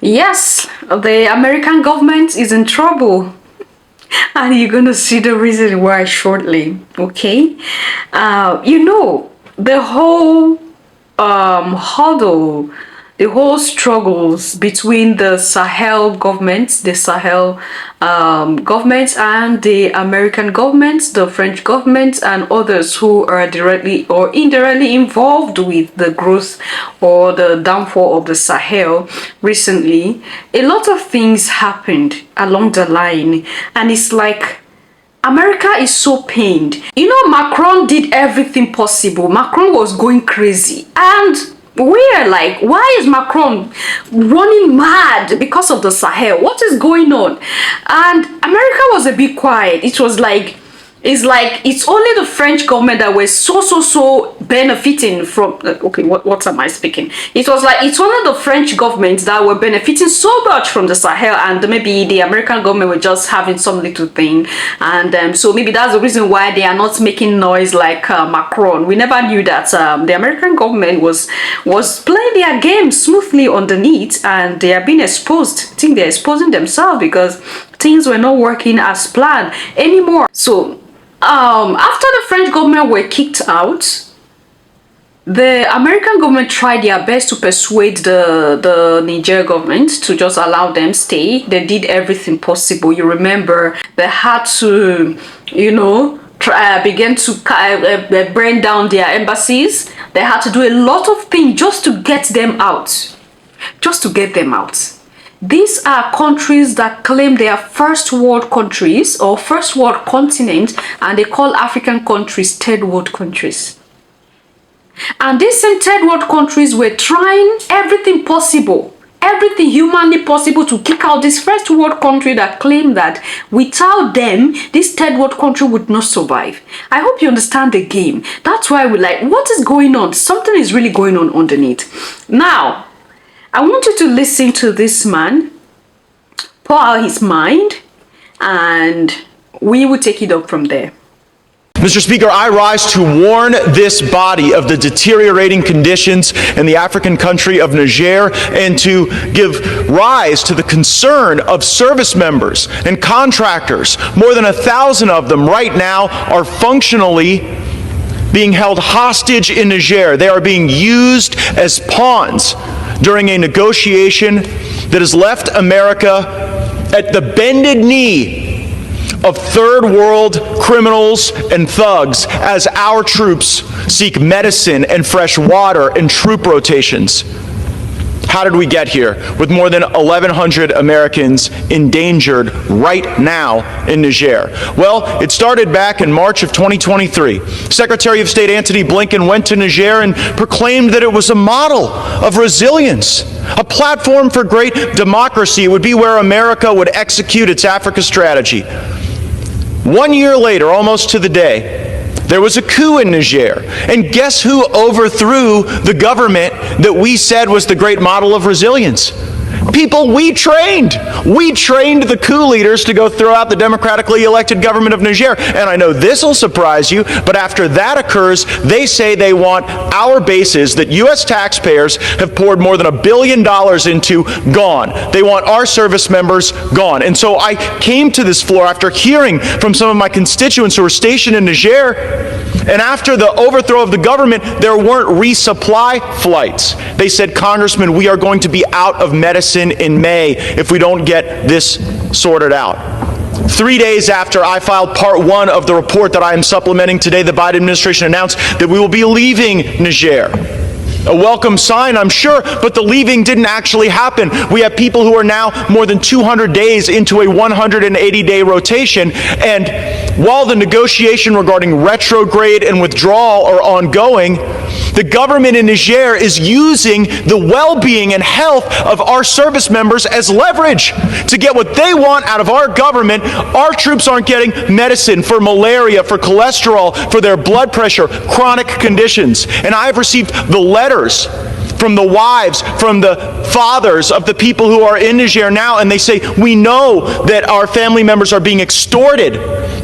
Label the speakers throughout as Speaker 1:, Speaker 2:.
Speaker 1: Yes, the American government is in trouble. And you're going to see the reason why shortly, okay? The whole huddle, the whole struggles between the Sahel governments, the Sahel governments, and the American governments, the French government, and others who are directly or indirectly involved with the growth or the downfall of the Sahel recently. A lot of things happened along the line, and it's like America is so pained. Macron did everything possible. Macron was going crazy. And we're like, why is Macron running mad because of the Sahel? What is going on? And America was a bit quiet. It's only the French government that were so benefiting from okay, what am I speaking? It was like it's only the French government that were benefiting so much from the Sahel, and maybe the American government were just having some little thing, and so maybe that's the reason why they are not making noise like Macron. We never knew that the American government was playing their game smoothly underneath, and they are being exposed. I think they're exposing themselves because things were not working as planned anymore. So after the French government were kicked out, the American government tried their best to persuade the Niger government to just allow them stay. They did everything possible. You remember they had to, begin to burn down their embassies. They had to do a lot of things just to get them out. Just to get them out. These are countries that claim they are first world countries or first world continent, and they call African countries third world countries. And these same third world countries were trying everything possible, everything humanly possible to kick out this first world country that claim that without them, this third world country would not survive. I hope you understand the game. That's why we're like, what is going on? Something is really going on underneath. Now, I want you to listen to this man pour out his mind, and we will take it up from there.
Speaker 2: Mr. Speaker, I rise to warn this body of the deteriorating conditions in the African country of Niger and to give rise to the concern of service members and contractors. More than 1,000 of them right now are functionally being held hostage in Niger. They are being used as pawns during a negotiation that has left America at the bended knee of third world criminals and thugs as our troops seek medicine and fresh water and troop rotations. How did we get here with more than 1,100 Americans endangered right now in Niger? Well, it started back in March of 2023. Secretary of State Antony Blinken went to Niger and proclaimed that it was a model of resilience, a platform for great democracy. It would be where America would execute its Africa strategy. 1 year later, almost to the day, there was a coup in Niger. And guess who overthrew the government that we said was the great model of resilience? People we trained. We trained the coup leaders to go throw out the democratically elected government of Niger. And I know this will surprise you, but after that occurs, they say they want our bases that U.S. taxpayers have poured more than $1 billion into gone. They want our service members gone. And so I came to this floor after hearing from some of my constituents who were stationed in Niger, and after the overthrow of the government, there weren't resupply flights. They said, Congressman, we are going to be out of medicine in May if we don't get this sorted out. 3 days after I filed part 1 of the report that I am supplementing today, the Biden administration announced that we will be leaving Niger. A welcome sign, I'm sure, but the leaving didn't actually happen. We have people who are now more than 200 days into a 180-day rotation, and while the negotiation regarding retrograde and withdrawal are ongoing, the government in Niger is using the well-being and health of our service members as leverage to get what they want out of our government. Our troops aren't getting medicine for malaria, for cholesterol, for their blood pressure, chronic conditions. And I've received the letters from the wives, from the fathers of the people who are in Niger now, and they say, we know that our family members are being extorted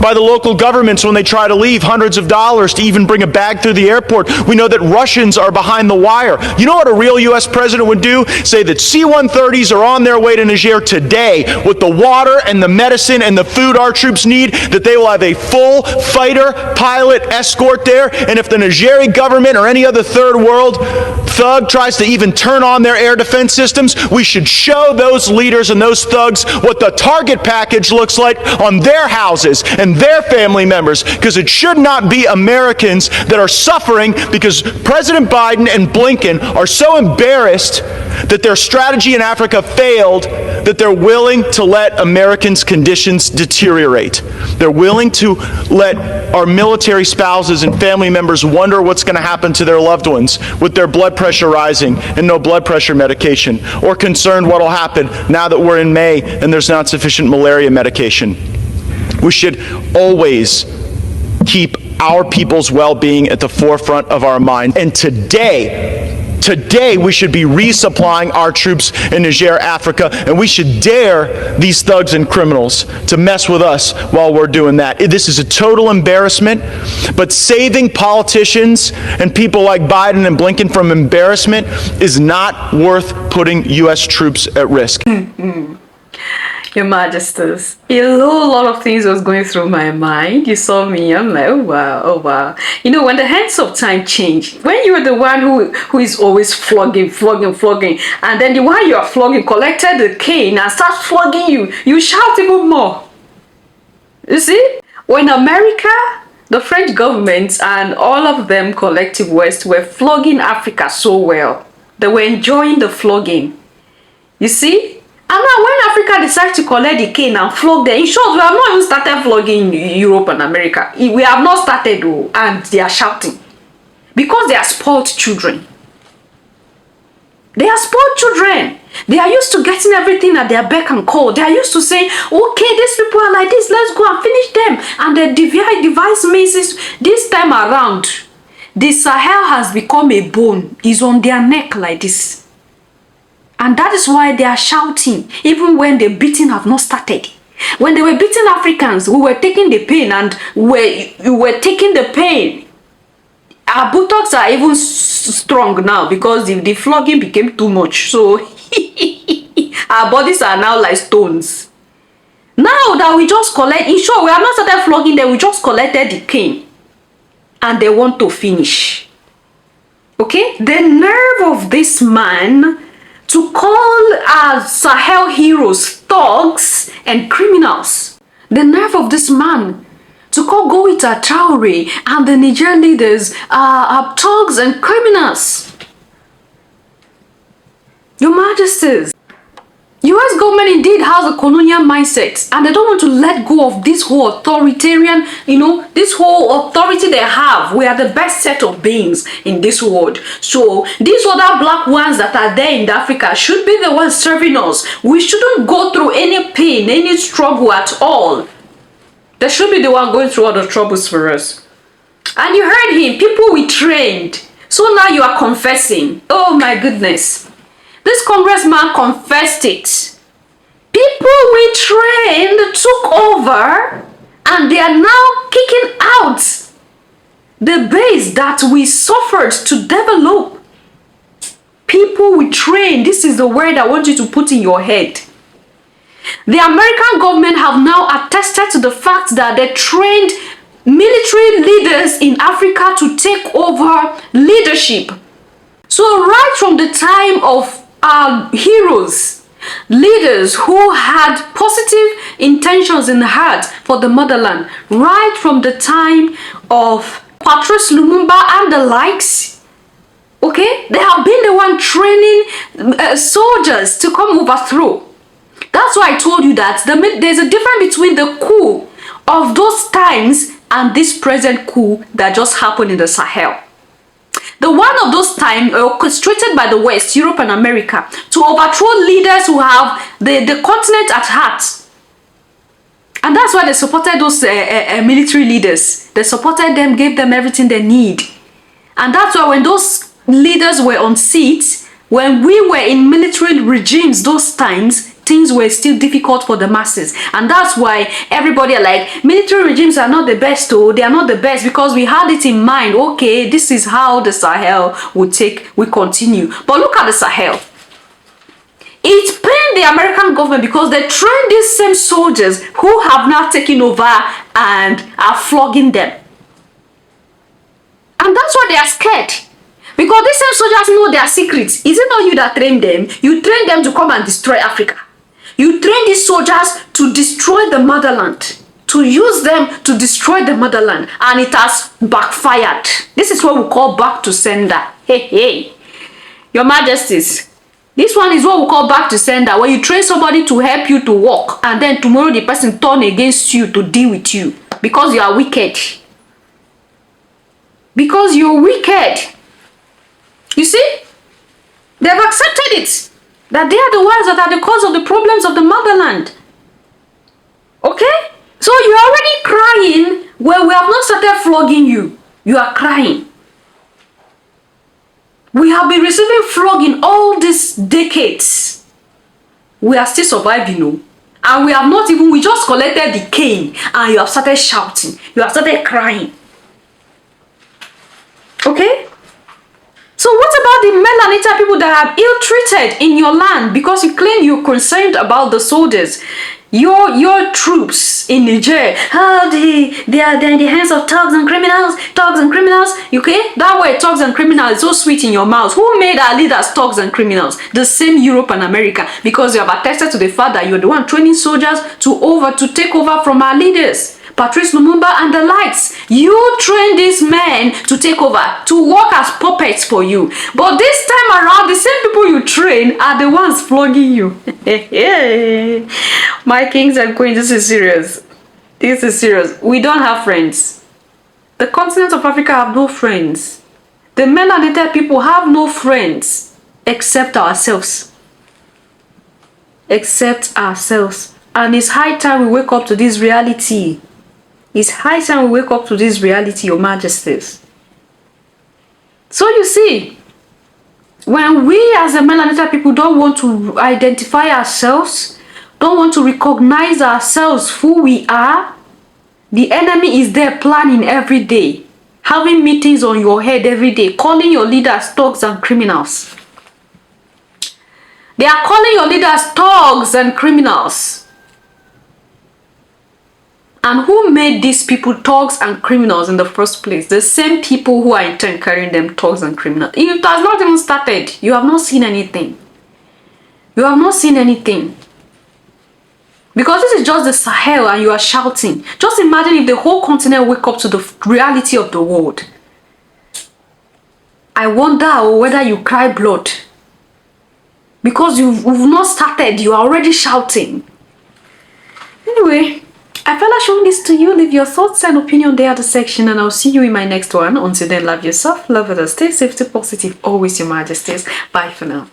Speaker 2: by the local governments when they try to leave, hundreds of dollars to even bring a bag through the airport. We know that Russians are behind the wire. You know what a real U.S. president would do? Say that C-130s are on their way to Niger today with the water and the medicine and the food our troops need, that they will have a full fighter pilot escort there, and if the Nigerian government or any other third world thug tries to even turn on their air defense systems, we should show those leaders and those thugs what the target package looks like on their houses and their family members, because it should not be Americans that are suffering because President Biden and Blinken are so embarrassed that their strategy in Africa failed that they're willing to let Americans' conditions deteriorate. They're willing to let our military spouses and family members wonder what's going to happen to their loved ones with their blood pressure rising and no blood pressure medication, or concerned what will happen now that we're in May and there's not sufficient malaria medication. We should always keep our people's well-being at the forefront of our mind. And today we should be resupplying our troops in Niger, Africa, and we should dare these thugs and criminals to mess with us while we're doing that. This is a total embarrassment, but saving politicians and people like Biden and Blinken from embarrassment is not worth putting U.S. troops at risk.
Speaker 1: Your Majesties, a whole lot of things was going through my mind. You saw me, I'm like, oh wow, oh wow. You know, when the hands of time change, when you're the one who is always flogging, and then the one you are flogging collected the cane and starts flogging you shout even more. You see? When America, the French government, and all of them collective West were flogging Africa so well, they were enjoying the flogging. You see? And now when Africa decides to collect the cane and flog them, in short, we have not even started flogging Europe and America. We have not started, and they are shouting. Because they are spoiled children. They are spoiled children. They are used to getting everything at their beck and call. They are used to saying, okay, these people are like this, let's go and finish them. And the device means this time around, the Sahel has become a bone. It's on their neck like this. And that is why they are shouting, even when the beating have not started. When they were beating Africans, we were taking the pain, and we were taking the pain. Our buttocks are even strong now because the flogging became too much. So our bodies are now like stones. Now that we just collect, in short, we have not started flogging them, we just collected the cane. And they want to finish. Okay? The nerve of this man to call our Sahel heroes thugs and criminals. The nerve of this man to call Goita Traore and the Niger leaders are thugs and criminals. Your Majesties, US government indeed has a colonial mindset, and they don't want to let go of this whole authoritarian, this whole authority they have. We are the best set of beings in this world. So these other black ones that are there in Africa should be the ones serving us. We shouldn't go through any pain, any struggle at all. They should be the one going through all the troubles for us. And you heard him, people we trained. So now you are confessing. Oh my goodness. This congressman confessed it. People we trained took over, and they are now kicking out the base that we suffered to develop. People we trained, this is the word I want you to put in your head. The American government have now attested to the fact that they trained military leaders in Africa to take over leadership. So right from the time of our heroes, leaders who had positive intentions in the heart for the motherland, right from the time of Patrice Lumumba and the likes, okay, they have been the one training soldiers to come overthrow. That's why I told you that there's a difference between the coup of those times and this present coup that just happened in the Sahel. The one of those times orchestrated by the West, Europe and America, to overthrow leaders who have the continent at heart. And that's why they supported those military leaders. They supported them, gave them everything they need. And that's why when those leaders were on seats, When we were in military regimes those times, things were still difficult for the masses, and that's why everybody are like, military regimes are not the best. Oh, they are not the best, because we had it in mind. Okay, this is how the Sahel will continue. But look at the Sahel. It pained the American government because they trained these same soldiers who have now taken over and are flogging them, and that's why they are scared. Because these same soldiers know their secrets. Is it not you that trained them? You trained them to come and destroy Africa. You train these soldiers to destroy the motherland, to use them to destroy the motherland, and it has backfired. This is what we call back to sender. Hey, Your Majesties, this one is what we call back to sender, when you train somebody to help you to walk, and then tomorrow the person turn against you to deal with you because you are wicked. Because you're wicked. You see? They've accepted it, that they are the ones that are the cause of the problems of the motherland. Okay? So you're already crying when we have not started flogging you. You are crying. We have been receiving flogging all these decades. We are still surviving, no? And we have not even, we just collected the cane and you have started shouting. You have started crying. Okay? So what about the Melanita people that are ill-treated in your land because you claim you're concerned about the soldiers? Your troops in Niger, how they are in the hands of thugs and criminals, okay? That word, thugs and criminals, is so sweet in your mouth. Who made our leaders thugs and criminals? The same Europe and America, because you have attested to the fact that you're the one training soldiers to take over from our leaders. Patrice Lumumba and the likes. You train these men to take over, to work as puppets for you. But this time around, the same people you train are the ones flogging you. My kings and queens, this is serious. This is serious. We don't have friends. The continent of Africa have no friends. The Melanita people have no friends except ourselves. Except ourselves. And it's high time we wake up to this reality. It's high time we wake up to this reality, Your Majesties. So you see, when we as the Melanita people don't want to identify ourselves, don't want to recognize ourselves who we are, the enemy is there planning every day, having meetings on your head every day, calling your leaders thugs and criminals. They are calling your leaders thugs and criminals. And who made these people thugs and criminals in the first place? The same people who are in turn carrying them thugs and criminals. It has not even started. You have not seen anything. You have not seen anything. Because this is just the Sahel and you are shouting. Just imagine if the whole continent wake up to the reality of the world. I wonder whether you cry blood. Because you've not started, you are already shouting. Anyway, I felt like showing this to you. Leave your thoughts and opinion there at the section, and I'll see you in my next one. Until then, love yourself, love others, stay safe, stay positive. Always, Your Majesties. Bye for now.